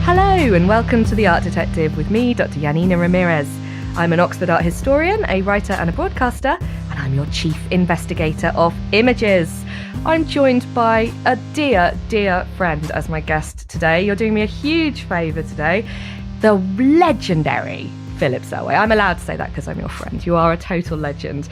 Hello and welcome to The Art Detective with me, Dr. Janina Ramirez. I'm an Oxford art historian, a writer and a broadcaster, and I'm your chief investigator of images. I'm joined by a dear, dear friend as my guest today. You're doing me a huge favour today. The legendary Philip Selway. I'm allowed to say that because I'm your friend. You are a total legend.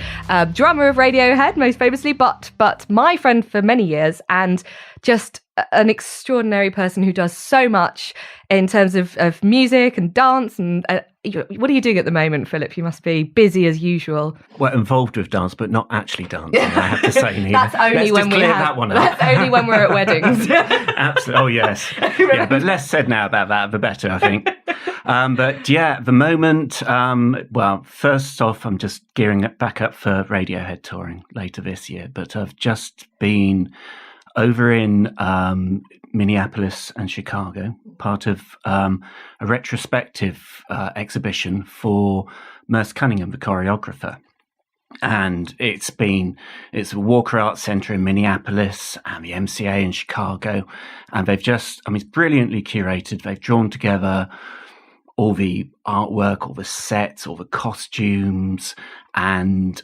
Drummer of Radiohead, most famously, but my friend for many years, and just an extraordinary person who does so much in terms of music and dance. And what are you doing at the moment, Philip? You must be busy as usual. Well, involved with dance, but not actually dancing, I have to say, Nina. That's only when we have that one up. That's only when we're at weddings. Absolutely. Oh, yes. Yeah, but less said now about that, the better, I think. But yeah, at the moment, well, first off, I'm just gearing it back up for Radiohead touring later this year. But I've just been over in Minneapolis and Chicago, part of a retrospective exhibition for Merce Cunningham, the choreographer. And it's a Walker Arts Centre in Minneapolis and the MCA in Chicago. And they've just, it's brilliantly curated. They've drawn together all the artwork, all the sets, all the costumes, and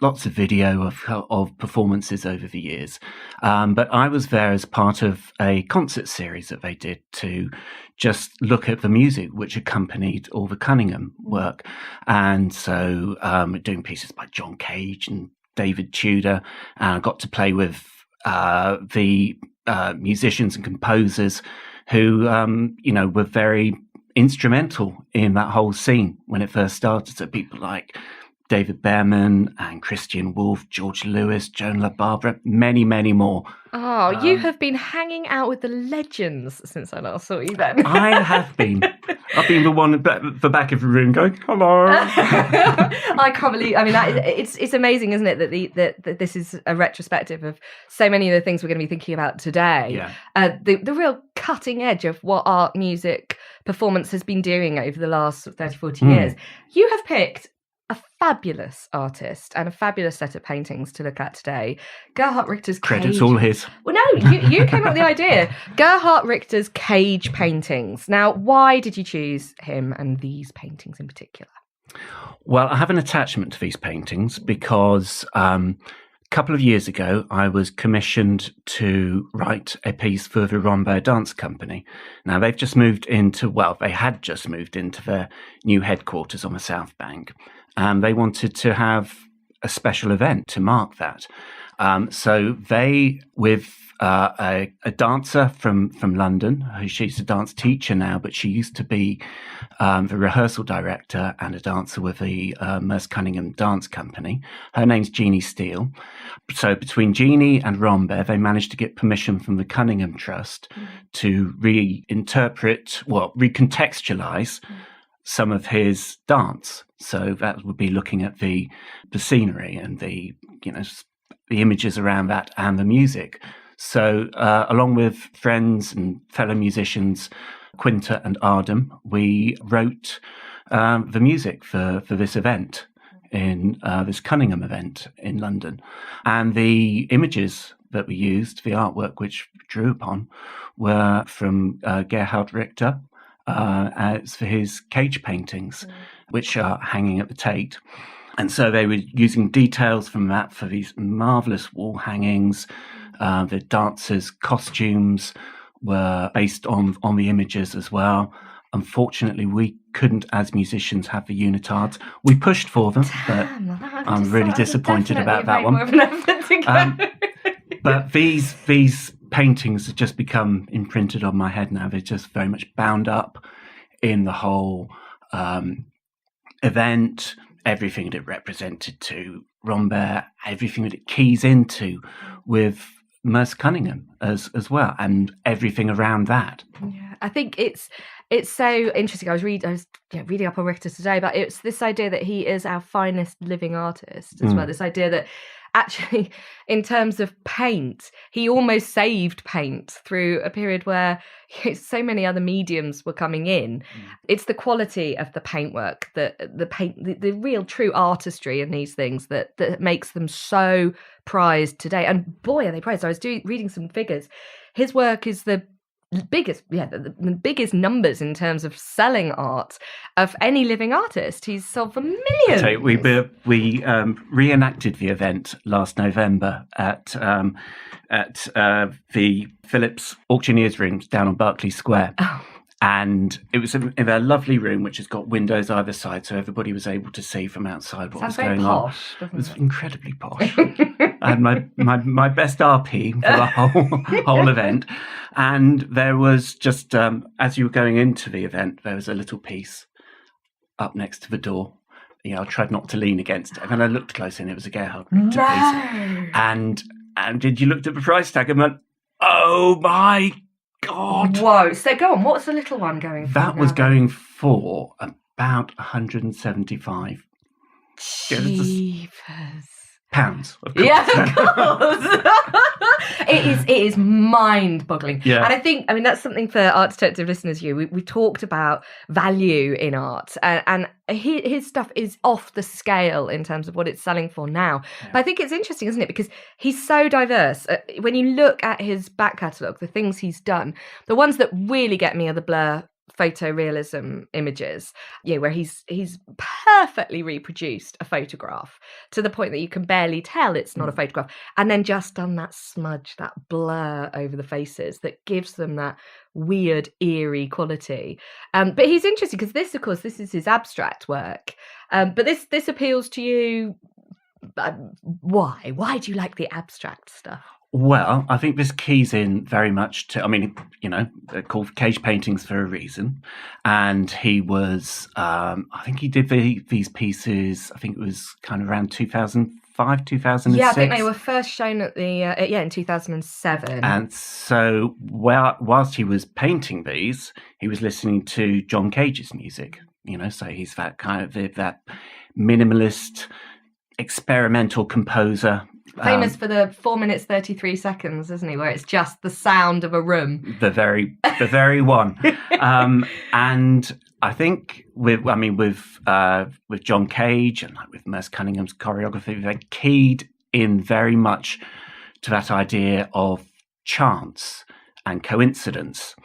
lots of video of performances over the years. But I was there as part of a concert series that they did to just look at the music which accompanied all the Cunningham work. And so doing pieces by John Cage and David Tudor. And I got to play with the musicians and composers who, were very instrumental in that whole scene when it first started. So people like David Behrman and Christian Wolff, George Lewis, Joan LaBarbera, many, many more. Oh, you have been hanging out with the legends since I last saw you then. I have been. I've been the one at the back of the room going, hello. I can't believe, it's amazing, isn't it, that this is a retrospective of so many of the things we're going to be thinking about today. Yeah. The real cutting edge of what art, music, performance has been doing over the last 30, 40 years. You have picked a fabulous artist and a fabulous set of paintings to look at today. Gerhard Richter's Cage. Credit's all his. Well, no, you came up with the idea. Gerhard Richter's Cage paintings. Now, why did you choose him and these paintings in particular? Well, I have an attachment to these paintings because a couple of years ago, I was commissioned to write a piece for the Rambert Dance Company. Now, they had just moved into their new headquarters on the South Bank. And they wanted to have a special event to mark that. So they, with a dancer from London, she's a dance teacher now, but she used to be the rehearsal director and a dancer with the Merce Cunningham Dance Company. Her name's Jeannie Steele. So between Jeannie and Rambert, they managed to get permission from the Cunningham Trust to recontextualize some of his dance. So that would be looking at the scenery and the images around that and the music. So along with friends and fellow musicians, Quinta and Ardem, we wrote the music for this event, in this Cunningham event in London. And the images that we used, the artwork which drew upon, were from Gerhard Richter. It's for his Cage paintings, which are hanging at the Tate. And so they were using details from that for these marvellous wall hangings. The dancers' costumes were based on the images as well. Unfortunately, we couldn't, as musicians, have the unitards. We pushed for them, but I'm really disappointed about that one. But these paintings have just become imprinted on my head now. They're just very much bound up in the whole event, everything that it represented to Rambert, everything that it keys into with Merce Cunningham as well, and everything around that. Yeah, I think it's so interesting. I was reading up on Richter today, but it's this idea that he is our finest living artist as well. This idea that actually, in terms of paint, he almost saved paint through a period where so many other mediums were coming in. It's the quality of the paintwork, the real true artistry in these things that makes them so prized today. And boy, are they prized. I was reading some figures. His work is the the biggest numbers in terms of selling art of any living artist. He's sold for millions. So we reenacted the event last November at the Phillips Auctioneers Rooms down on Berkeley Square. Oh. And it was in a lovely room which has got windows either side, so everybody was able to see from outside what was going on. It was incredibly posh. I had my best RP for the whole event, and there was just as you were going into the event, there was a little piece up next to the door. I tried not to lean against it, and then I looked close, and it was a Gerhard Richter piece. And did you looked at the price tag and went, "Oh my God!" Whoa! So go on. What's the little one going for? That was going for about 175 Jeepers. pounds, of course. Yeah, of course. It is mind-boggling. Yeah. And I mean, that's something for Art Detective listeners. We talked about value in art, and his stuff is off the scale in terms of what it's selling for now. Yeah. But I think it's interesting, isn't it? Because he's so diverse. When you look at his back catalogue, the things he's done, the ones that really get me are the blur photorealism images, where he's perfectly reproduced a photograph to the point that you can barely tell it's not a photograph, and then just done that smudge, that blur over the faces that gives them that weird eerie quality. But he's interesting because this is his abstract work, but this appeals to you. Why do you like the abstract stuff? Well, I think this keys in very much to, they're called cage paintings for a reason. And he was, I think he did these pieces, I think it was kind of around 2005, 2006. Yeah, I think they were first shown at in 2007. And so whilst he was painting these, he was listening to John Cage's music, so he's that kind of, that minimalist, experimental composer. Famous for the 4 minutes 33 seconds, isn't he? Where it's just the sound of a room. The very one. And I think with John Cage and with Merce Cunningham's choreography, they keyed in very much to that idea of chance and coincidence.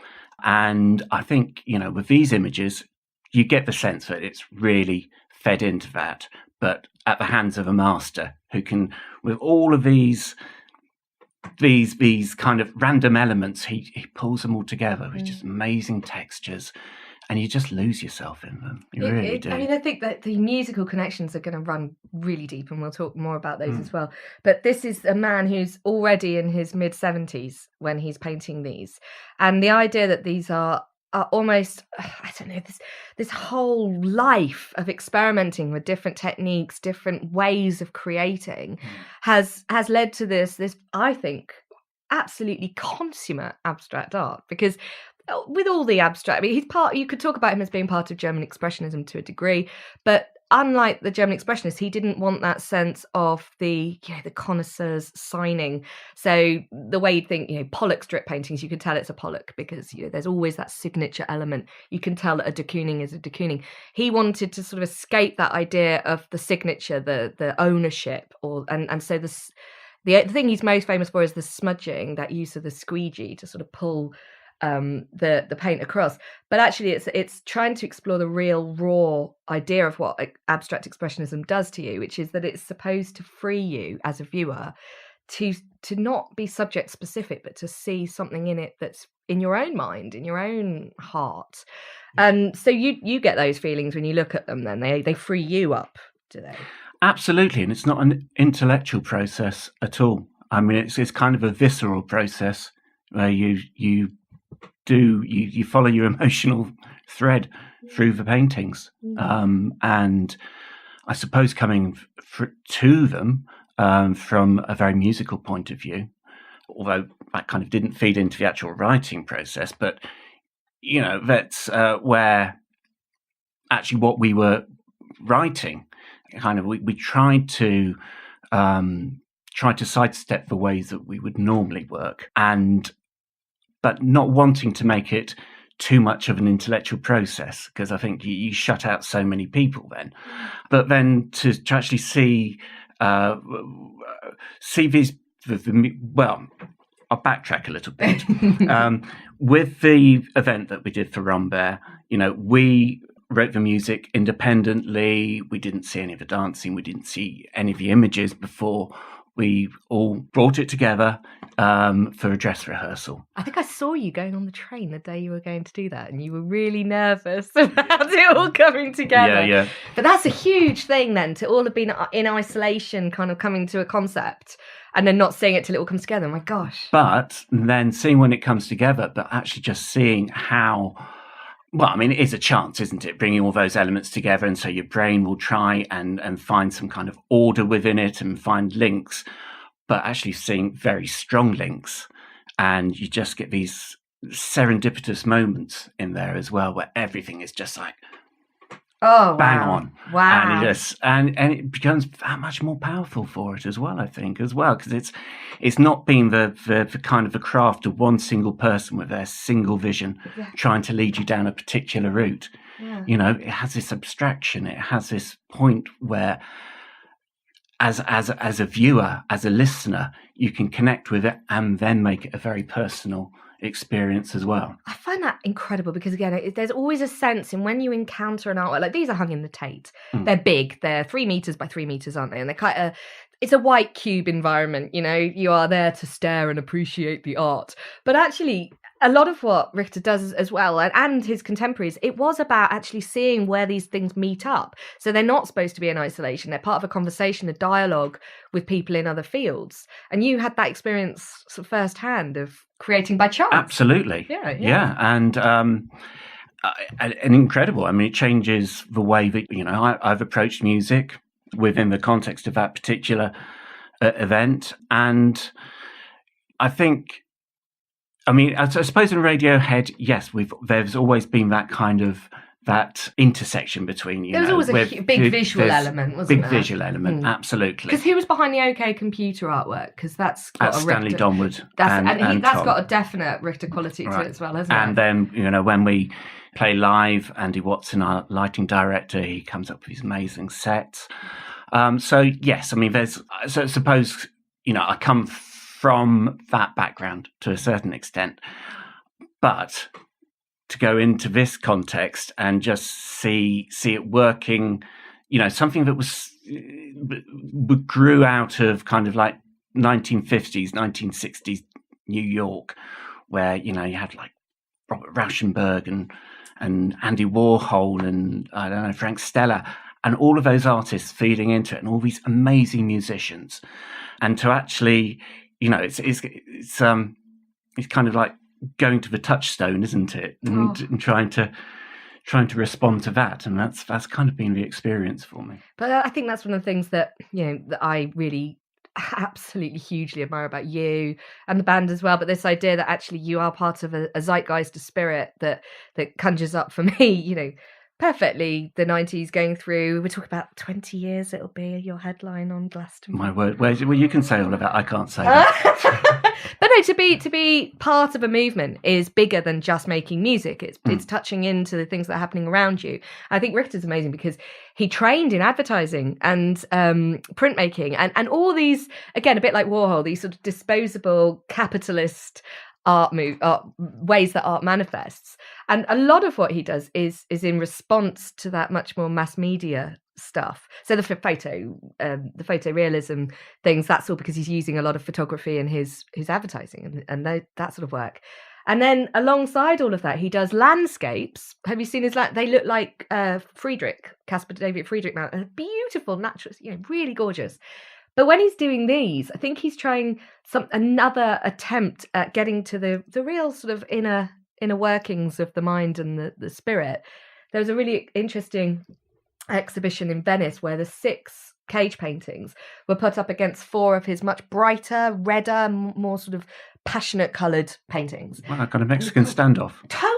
And I think, with these images, you get the sense that it's really fed into that, but at the hands of a master who can, with all of these kind of random elements, he pulls them all together with just amazing textures, and you just lose yourself in them. You really do. I think that the musical connections are going to run really deep, and we'll talk more about those as well. But this is a man who's already in his mid-70s when he's painting these, and the idea that these are almost, I don't know, this whole life of experimenting with different techniques, different ways of creating has led to this I think absolutely consummate abstract art. Because with all the abstract, you could talk about him as being part of German Expressionism to a degree, but unlike the German Expressionists, he didn't want that sense of the connoisseurs signing. So the way you'd think, Pollock strip paintings, you can tell it's a Pollock because there's always that signature element. You can tell that a de Kooning is a de Kooning. He wanted to sort of escape that idea of the signature, the ownership, and so the thing he's most famous for is the smudging, that use of the squeegee to sort of pull the paint across. But actually it's trying to explore the real raw idea of what abstract expressionism does to you, which is that it's supposed to free you as a viewer to not be subject specific, but to see something in it that's in your own mind, in your own heart. And so you get those feelings when you look at them. Then they free you up, do they? Absolutely. And it's not an intellectual process at all. I mean, it's kind of a visceral process where you follow your emotional thread through the paintings. And I suppose coming to them from a very musical point of view, although that kind of didn't feed into the actual writing process, but, that's where actually what we were writing, kind of, we tried to sidestep the ways that we would normally work, but not wanting to make it too much of an intellectual process, because I think you shut out so many people then. But then to actually see these, I'll backtrack a little bit. With the event that we did for Rambert, we wrote the music independently. We didn't see any of the dancing. We didn't see any of the images before we all brought it together for a dress rehearsal. I think I saw you going on the train the day you were going to do that, and you were really nervous about it all coming together. Yeah. But that's a huge thing then, to all have been in isolation, kind of coming to a concept and then not seeing it till it all comes together. Oh my gosh. But then seeing when it comes together, but actually just seeing how... Well, I mean, it is a chance, isn't it? Bringing all those elements together. And so your brain will try and find some kind of order within it and find links, but actually seeing very strong links. And you just get these serendipitous moments in there as well, where everything is just like, bang on. Wow. And it becomes that much more powerful for it as well, I think, because it's not been the kind of the craft of one single person with their single vision trying to lead you down a particular route. Yeah. It has this abstraction, it has this point where as a viewer, as a listener, you can connect with it and then make it a very personal experience as well. I find that incredible because, again, there's always a sense in when you encounter an artwork, like these are hung in the Tate. They're big. They're 3 meters by 3 meters, aren't they? And they're kind of, it's a white cube environment, you are there to stare and appreciate the art. But actually, a lot of what Richter does as well, and his contemporaries, it was about actually seeing where these things meet up. So they're not supposed to be in isolation. They're part of a conversation, a dialogue with people in other fields. And you had that experience sort of firsthand of creating by chance. Absolutely. Yeah. And incredible. I mean, it changes the way that, I've approached music within the context of that particular event. And I think... I suppose in Radiohead, yes, there's always been that kind of that intersection between, there was always a big visual element, wasn't there? Big visual element, absolutely. Because who was behind the OK Computer artwork? Because that's got a Stanley Richter. Donwood. That's got a definite Richter quality to it as well, hasn't it? And then, when we play live, Andy Watson, our lighting director, he comes up with these amazing sets. So yes, I suppose, I come from that background to a certain extent, but to go into this context and just see it working, something that grew out of kind of like 1950s, 1960s New York, where you had like Robert Rauschenberg and Andy Warhol and I don't know, Frank Stella, and all of those artists feeding into it, and all these amazing musicians, and to actually, it's kind of like going to the touchstone, isn't it? And trying to respond to that, and that's kind of been the experience for me. But I think that's one of the things that that I really absolutely hugely admire about you and the band as well. But this idea that actually you are part of a zeitgeist, a spirit that conjures up for me, perfectly the 90s going through. We're talking about 20 years it'll be your headline on Glastonbury. My word. Well, you can say all of that. I can't say that. But no, to be part of a movement is bigger than just making music. It's touching into the things that are happening around you. I think Richter's amazing because he trained in advertising and printmaking and all these, again, a bit like Warhol, these sort of disposable capitalist art ways that art manifests. And a lot of what he does is in response to that much more mass media stuff. So the photorealism things, that's all because he's using a lot of photography in his advertising and that sort of work. And then alongside all of that, he does landscapes. Have you seen his they look like Caspar David Friedrich Mountain. Beautiful, natural, really gorgeous. But when he's doing these, I think he's trying another attempt at getting to the real sort of inner workings of the mind and the spirit. There was a really interesting exhibition in Venice where the 6 cage paintings were put up against 4 of his much brighter, redder, more sort of passionate coloured paintings. Well, like on a Mexican standoff.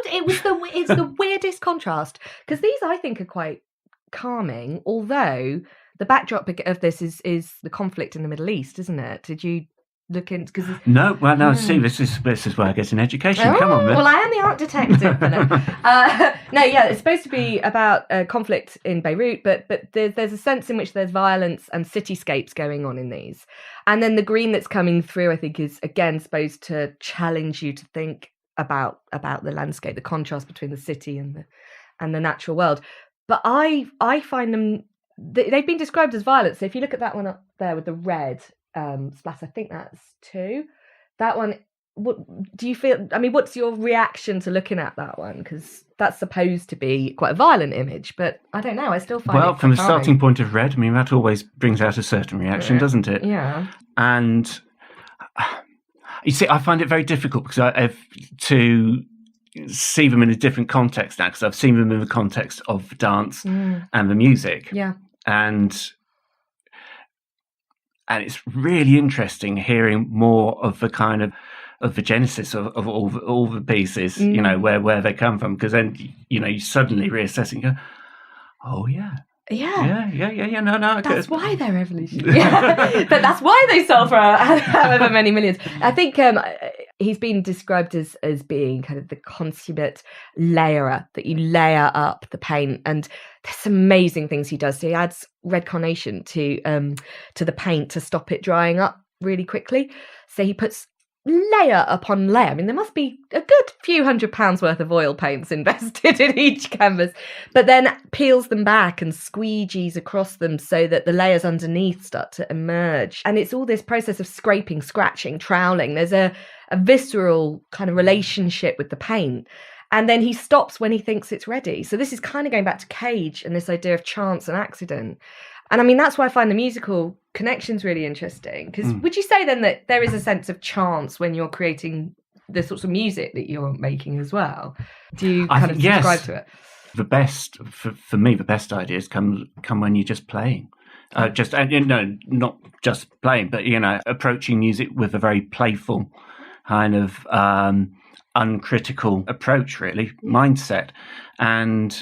It's the weirdest contrast because these I think are quite calming, although the backdrop of this is the conflict in the Middle East, isn't it? Did you look into? Because no, well, no. See, this is where I get an education. Come on, then. Well, I am the art detective. No, yeah, it's supposed to be about conflict in Beirut, but there's a sense in which there's violence and cityscapes going on in these, and then the green that's coming through, I think, is again supposed to challenge you to think about the landscape, the contrast between the city and the natural world. But I find them, they've been described as violent. So if you look at that one up there with the red splash, I think that's 2. That one, what do you feel? I mean, what's your reaction to looking at that one? Because that's supposed to be quite a violent image, but I don't know. I still find well, from the starting point of red, I mean, that always brings out a certain reaction, doesn't it? Yeah. And you see, I find it very difficult because I have to see them in a different context now, because I've seen them in the context of the dance and the music. Yeah. And it's really interesting hearing more of the kind of the genesis of all the pieces, you know, where they come from, because then, you know, you suddenly reassess and go, oh yeah. No. That's why they're revolutionary. But that's why they sell for however many millions. I think he's been described as being kind of the consummate layerer, that you layer up the paint, and there's some amazing things he does. So he adds red carnation to the paint to stop it drying up really quickly. So he puts layer upon layer. I mean, there must be a good few £100 worth of oil paints invested in each canvas, but then peels them back and squeegees across them so that the layers underneath start to emerge. And it's all this process of scraping, scratching, troweling. There's a visceral kind of relationship with the paint. And then he stops when he thinks it's ready. So this is kind of going back to Cage and this idea of chance and accident. And I mean, that's why I find the musical connections really interesting. Because would you say then that there is a sense of chance when you're creating the sorts of music that you're making as well? Do you kind of subscribe to it? The best, for me, the best ideas come when you're just playing. Not just playing, but, you know, approaching music with a very playful kind of uncritical approach, really, mindset. And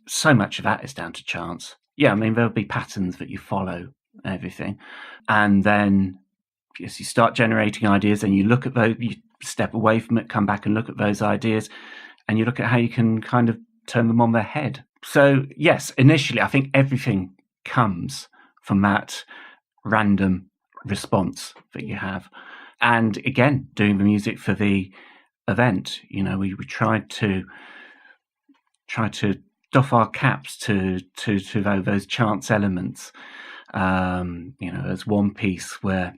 so much of that is down to chance. Yeah, I mean, there'll be patterns that you follow, everything. And then as you start generating ideas and you look at those, you step away from it, come back and look at those ideas, and you look at how you can kind of turn them on their head. So, yes, initially, I think everything comes from that random response that you have. And again, doing the music for the event, you know, we tried to doff our caps to those chance elements. You know, there's one piece where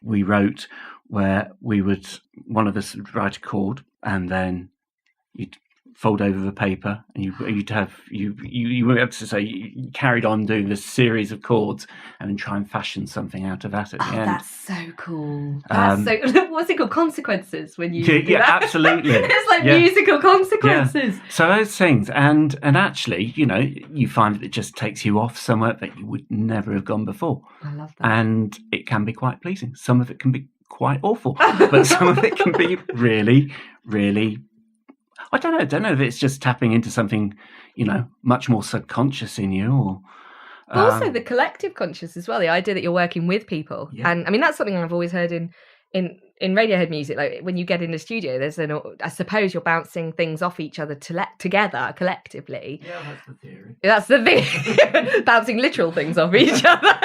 we wrote where one of us would write a chord, and then you'd fold over the paper, and you were able to say you carried on doing this series of chords, and then try and fashion something out of that at the end. That's so cool. What's it called? Consequences when you do that? Absolutely. It's like musical consequences. Yeah. So those things, and actually, you know, you find that it just takes you off somewhere that you would never have gone before. I love that. And it can be quite pleasing. Some of it can be quite awful, but some of it can be really, really. I don't know if it's just tapping into something, you know, much more subconscious in you, or also the collective conscious as well. The idea that you're working with people, and I mean that's something I've always heard in Radiohead music. Like when you get in the studio, I suppose you're bouncing things off each other together collectively. Yeah, that's the theory. That's the thing, bouncing literal things off each other.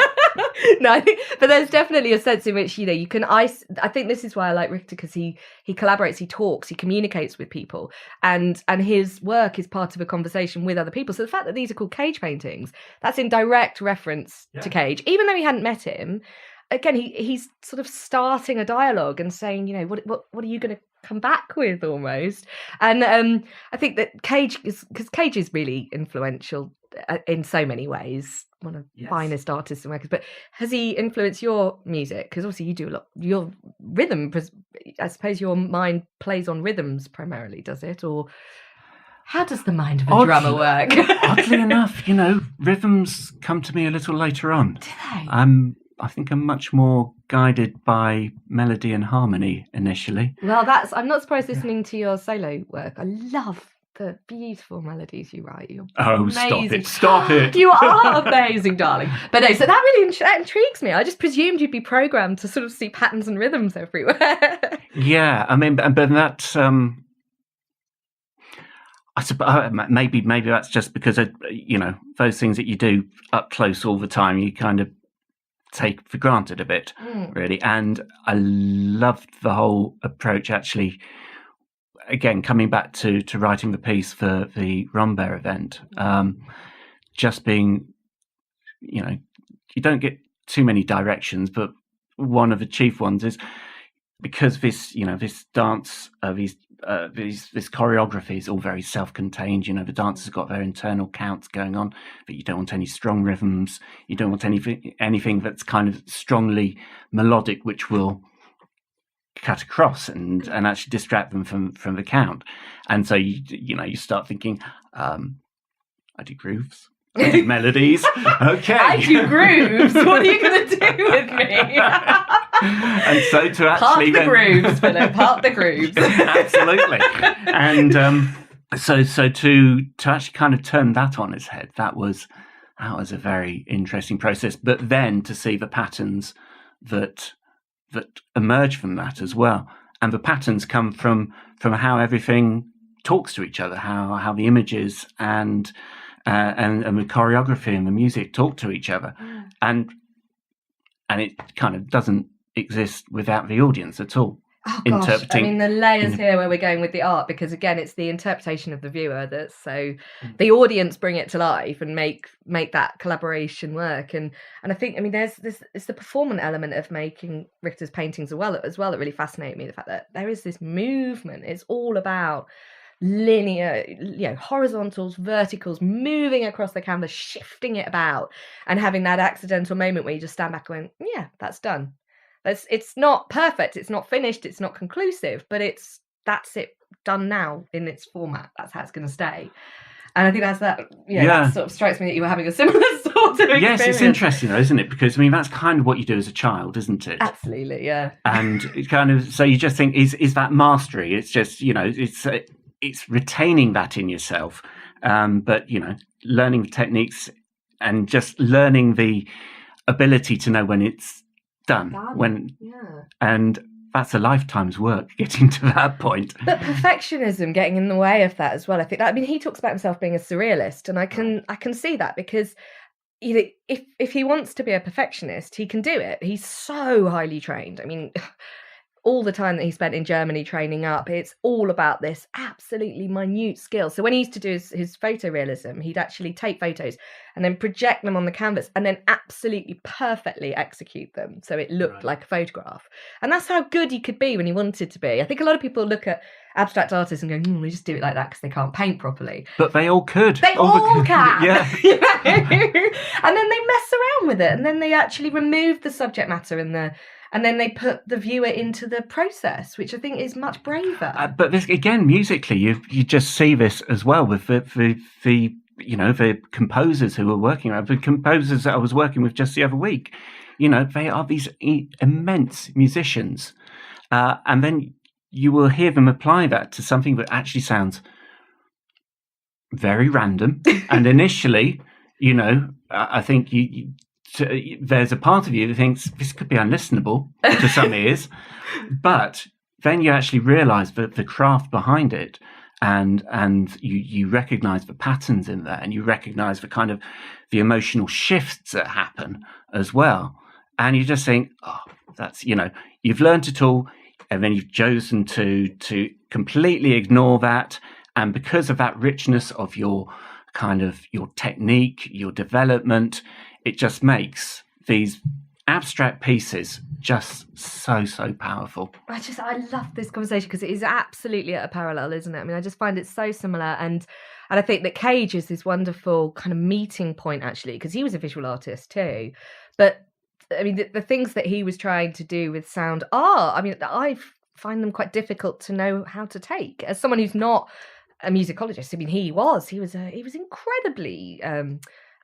No, but there's definitely a sense in which, you know, you can I think this is why I like Richter, because he collaborates, he talks, he communicates with people, and his work is part of a conversation with other people. So the fact that these are called Cage paintings, that's in direct reference to Cage, even though he hadn't met him. Again, he's sort of starting a dialogue and saying, you know, what are you going to come back with, almost. And I think that Cage is really influential in so many ways, one of the finest artists and workers. But has he influenced your music? Because obviously you do a lot. Your rhythm, I suppose your mind plays on rhythms primarily, does it? Or how does the mind of a drummer work? Oddly enough, you know, rhythms come to me a little later on. Do they? I think I'm much more guided by melody and harmony initially. Well, I'm not surprised listening to your solo work. I love the beautiful melodies you write. You're amazing. amazing. Stop it. You are amazing, darling. But no, so that really that intrigues me. I just presumed you'd be programmed to sort of see patterns and rhythms everywhere. Yeah, I mean, but that's I suppose maybe that's just because those things that you do up close all the time, you kind of take for granted a bit, really. And I loved the whole approach, actually. Again, coming back to writing the piece for the Rambert event, just being, you don't get too many directions, but one of the chief ones is because this dance, this choreography is all very self-contained. The dancers have got their internal counts going on, but you don't want any strong rhythms. You don't want anything that's kind of strongly melodic, which will cut across and actually distract them from the count. And so you start thinking, I do grooves, I do melodies. Okay, I do grooves. What are you going to do with me? And so to actually grooves, Philip. Part the grooves. Absolutely. And so to actually kind of turn that on its head, that was a very interesting process. But then to see the patterns that emerge from that as well, and the patterns come from how everything talks to each other, how the images and the choreography and the music talk to each other, and it kind of doesn't exist without the audience at all. Oh gosh, I mean the layers here where we're going with the art, because again it's the interpretation of the viewer that's so the audience bring it to life and make that collaboration work. And I think, I mean, there's this, it's the performance element of making Richter's paintings as well that really fascinated me, the fact that there is this movement. It's all about linear, horizontals, verticals, moving across the canvas, shifting it about, and having that accidental moment where you just stand back and went, yeah, that's done. It's not perfect, it's not finished, it's not conclusive, but that's it done now in its format. That's how it's going to stay. And I think that's that. That sort of strikes me that you were having a similar sort of experience. Yes, it's interesting though, isn't it? Because I mean, that's kind of what you do as a child, isn't it? Absolutely, yeah. And it's kind of, so you just think, is that mastery? It's just, it's retaining that in yourself, but learning the techniques and just learning the ability to know when it's done. And that's a lifetime's work getting to that point. But perfectionism getting in the way of that as well. I think that, I mean, he talks about himself being a surrealist, and I can see that, because if he wants to be a perfectionist, he can do it. He's so highly trained. I mean, all the time that he spent in Germany training up, it's all about this absolutely minute skill. So when he used to do his photorealism, he'd actually take photos and then project them on the canvas and then absolutely perfectly execute them so it looked like a photograph. And that's how good he could be when he wanted to be. I think a lot of people look at abstract artists and go, they just do it like that because they can't paint properly. But they all could. They all can. Yeah. And then they mess around with it, and then they actually remove the subject matter and then they put the viewer into the process, which I think is much braver. But this, again, musically, you just see this as well with the composers who were working around, the composers that I was working with just the other week. They are these immense musicians, and then you will hear them apply that to something that actually sounds very random. And initially, I think there's a part of you that thinks this could be unlistenable to some ears, but then you actually realise that the craft behind it, and you recognise the patterns in there, and you recognise the kind of the emotional shifts that happen as well, and you just think, that's you've learnt it all, and then you've chosen to completely ignore that, and because of that richness of your technique, your development, it just makes these abstract pieces just so powerful. I love this conversation because it is absolutely at a parallel, isn't it? I mean, I just find it so similar, and I think that Cage is this wonderful kind of meeting point, actually, because he was a visual artist too. But I mean, the things that he was trying to do with sound are, I mean, I find them quite difficult to know how to take as someone who's not a musicologist. I mean, he was incredibly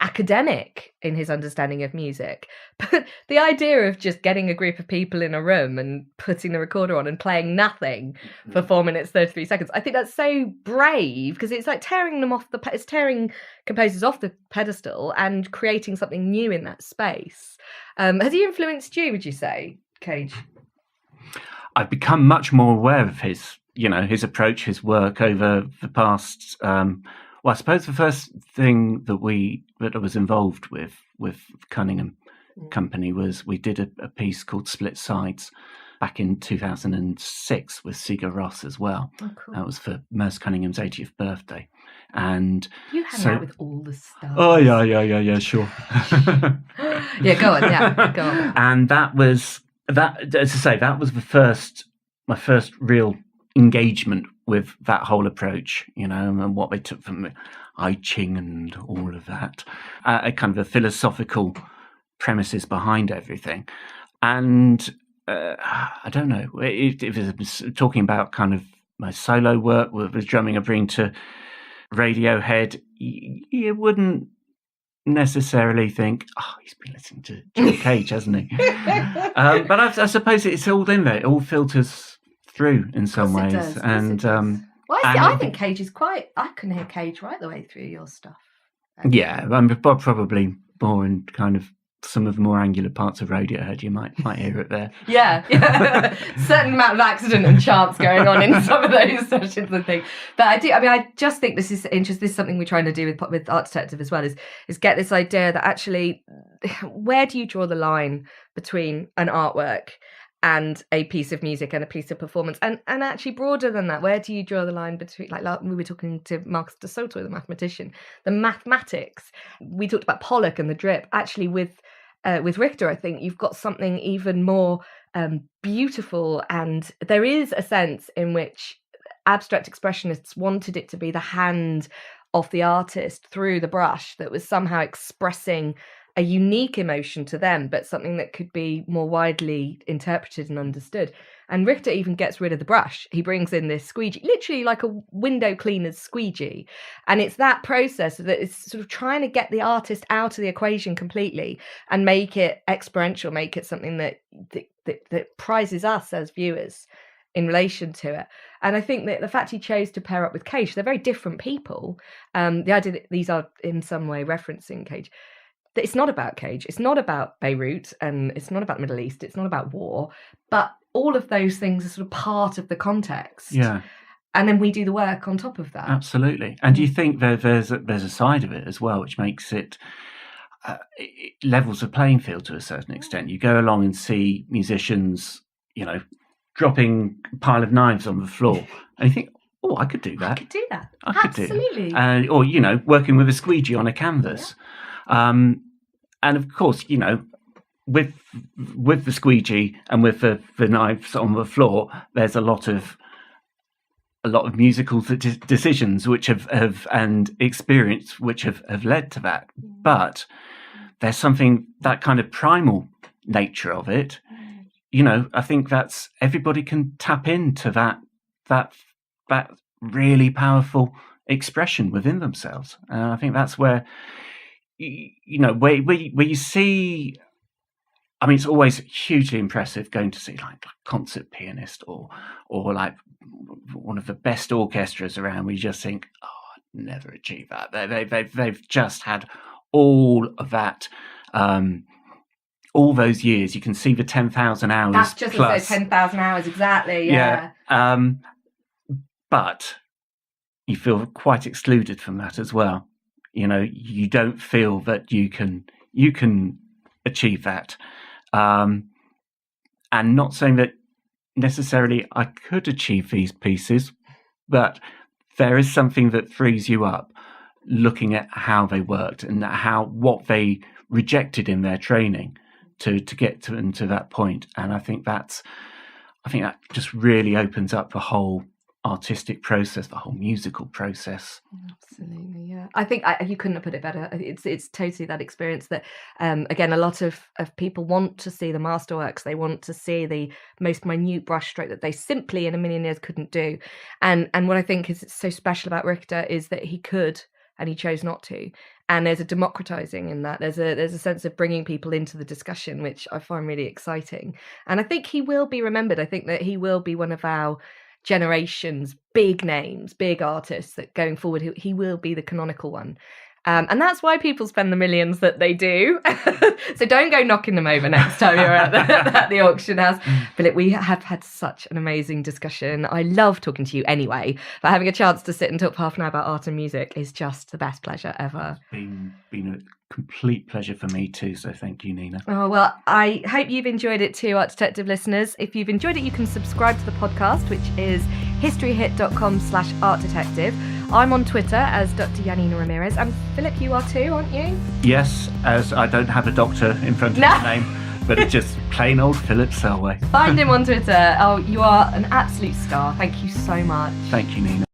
academic in his understanding of music. But the idea of just getting a group of people in a room and putting the recorder on and playing nothing for 4 minutes 33 seconds, I think that's so brave, because it's like tearing composers off the pedestal and creating something new in that space. Has he influenced you, would you say, Cage? I've become much more aware of his approach, his work over the past. I suppose the first thing that I was involved with Cunningham Company was we did a piece called Split Sides back in 2006 with Sigur Rós as well. Oh, cool. That was for Merce Cunningham's 80th birthday. And you hang out with all the stars. Oh yeah, sure. Yeah, go on. And that was that. As I say, that was my first real engagement with that whole approach, and what they took from I Ching and all of that, kind of the philosophical premises behind everything. And I don't know, if it was talking about kind of my solo work with drumming I bring to Radiohead, you wouldn't necessarily think, he's been listening to John Cage, hasn't he? But I suppose it's all in there. It all filters through in some ways. And I think Cage is I can hear Cage right the way through your stuff. Yeah, I'm probably more in kind of some of the more angular parts of Radiohead. You might hear it there. Yeah. Certain amount of accident and chance going on in some of those sessions, I think. But I just think this is interesting. This is something we're trying to do with Art Detective as well, is get this idea that actually, where do you draw the line between an artwork and a piece of music and a piece of performance, and actually broader than that, where do you draw the line between, like we were talking to Marcus de Soto, the mathematician, the mathematics. We talked about Pollock and the drip. Actually, with Richter, I think you've got something even more beautiful, and there is a sense in which abstract expressionists wanted it to be the hand of the artist through the brush that was somehow expressing a unique emotion to them, but something that could be more widely interpreted and understood. And Richter even gets rid of the brush. He brings in this squeegee, literally like a window cleaner's squeegee. And it's that process that is sort of trying to get the artist out of the equation completely and make it experiential, make it something that prizes us as viewers in relation to it. And I think that the fact he chose to pair up with Cage, they're very different people. The idea that these are in some way referencing Cage, that it's not about Cage, it's not about Beirut, and it's not about the Middle East, it's not about war, but all of those things are sort of part of the context. Yeah. And then we do the work on top of that. Absolutely. And do you think there's a side of it as well, which makes it levels the playing field to a certain extent? You go along and see musicians, dropping a pile of knives on the floor, and you think, I could do that. Absolutely. Or, working with a squeegee on a canvas. Yeah. And of course, with the squeegee and with the knives on the floor, there's a lot of musical decisions which have and experience which have led to that. But there's something, that kind of primal nature of it. I think that's, everybody can tap into that really powerful expression within themselves. And I think that's where, where you see, I mean, it's always hugely impressive going to see like a concert pianist or like one of the best orchestras around, where you just think, I'd never achieve that. They've just had all of that, all those years. You can see the 10,000 hours. That's just plus. 10,000 hours, exactly. Yeah. But you feel quite excluded from that as well. You don't feel that you can achieve that. And not saying that necessarily I could achieve these pieces, but there is something that frees you up looking at how they worked and what they rejected in their training to get to that point. And I think that just really opens up the whole artistic process, the whole musical process. Absolutely, yeah. I think you couldn't have put it better. It's totally that experience that, again, a lot of people want to see the masterworks. They want to see the most minute brushstroke that they simply in a million years couldn't do. And what I think is so special about Richter is that he could and he chose not to. And there's a democratizing in that. There's a sense of bringing people into the discussion, which I find really exciting. And I think he will be remembered. I think that he will be one of our generation's big names, big artists that going forward, he will be the canonical one. And that's why people spend the millions that they do. So don't go knocking them over next time you're at the auction house. Philip, we have had such an amazing discussion. I love talking to you anyway, but having a chance to sit and talk for half an hour about art and music is just the best pleasure ever. It's been a complete pleasure for me too, so thank you, Nina. Oh, well, I hope you've enjoyed it too, Art Detective listeners. If you've enjoyed it, you can subscribe to the podcast, which is historyhit.com/artdetective. I'm on Twitter as Dr. Janina Ramirez. And Philip, you are too, aren't you? Yes, as I don't have a doctor in front of my name, but it's just plain old Philip Selway. Find him on Twitter. Oh, you are an absolute star. Thank you so much. Thank you, Nina.